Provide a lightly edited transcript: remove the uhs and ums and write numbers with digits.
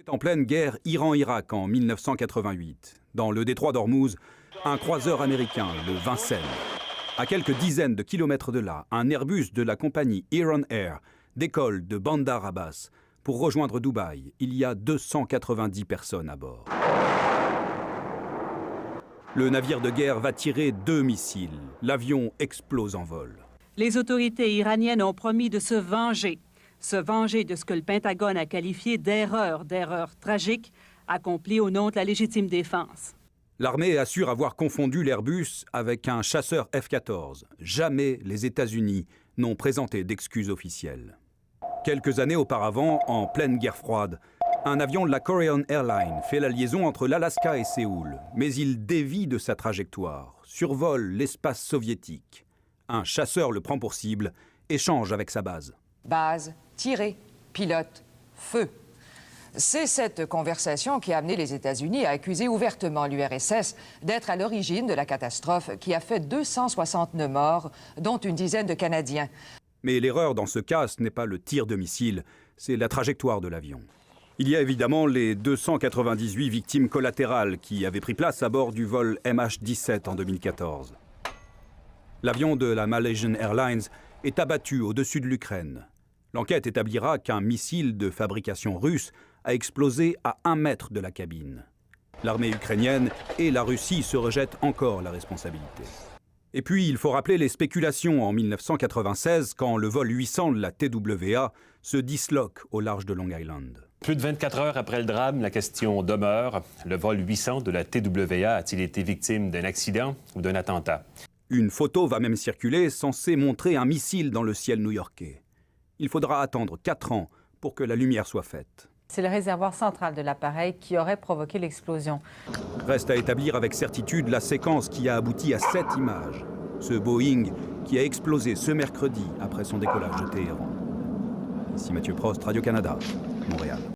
En pleine guerre Iran-Irak en 1988, dans le détroit d'Ormuz, un croiseur américain, le Vincennes. À quelques dizaines de kilomètres de là, un Airbus de la compagnie Iran Air décolle de Bandar Abbas pour rejoindre Dubaï. Il y a 290 personnes à bord. Le navire de guerre va tirer 2 missiles. L'avion explose en vol. Les autorités iraniennes ont promis de se venger de ce que le Pentagone a qualifié d'erreur tragique, accomplie au nom de la légitime défense. L'armée assure avoir confondu l'Airbus avec un chasseur F-14. Jamais les États-Unis n'ont présenté d'excuses officielles. Quelques années auparavant, en pleine guerre froide, un avion de la Korean Airlines fait la liaison entre l'Alaska et Séoul, mais il dévie de sa trajectoire, survole l'espace soviétique. Un chasseur le prend pour cible et change avec sa base. Base, tirer, pilote, feu. C'est cette conversation qui a amené les États-Unis à accuser ouvertement l'URSS d'être à l'origine de la catastrophe qui a fait 269 morts, dont une dizaine de Canadiens. Mais l'erreur dans ce cas, ce n'est pas le tir de missile, c'est la trajectoire de l'avion. Il y a évidemment les 298 victimes collatérales qui avaient pris place à bord du vol MH17 en 2014. L'avion de la Malaysian Airlines est abattu au-dessus de l'Ukraine. L'enquête établira qu'un missile de fabrication russe a explosé à 1 mètre de la cabine. L'armée ukrainienne et la Russie se rejettent encore la responsabilité. Et puis, il faut rappeler les spéculations en 1996, quand le vol 800 de la TWA se disloque au large de Long Island. Plus de 24 heures après le drame, la question demeure. Le vol 800 de la TWA a-t-il été victime d'un accident ou d'un attentat? Une photo va même circuler censée montrer un missile dans le ciel new-yorkais. Il faudra attendre 4 ans pour que la lumière soit faite. C'est le réservoir central de l'appareil qui aurait provoqué l'explosion. Reste à établir avec certitude la séquence qui a abouti à cette image. Ce Boeing qui a explosé ce mercredi après son décollage de Téhéran. Ici Mathieu Prost, Radio-Canada, Montréal.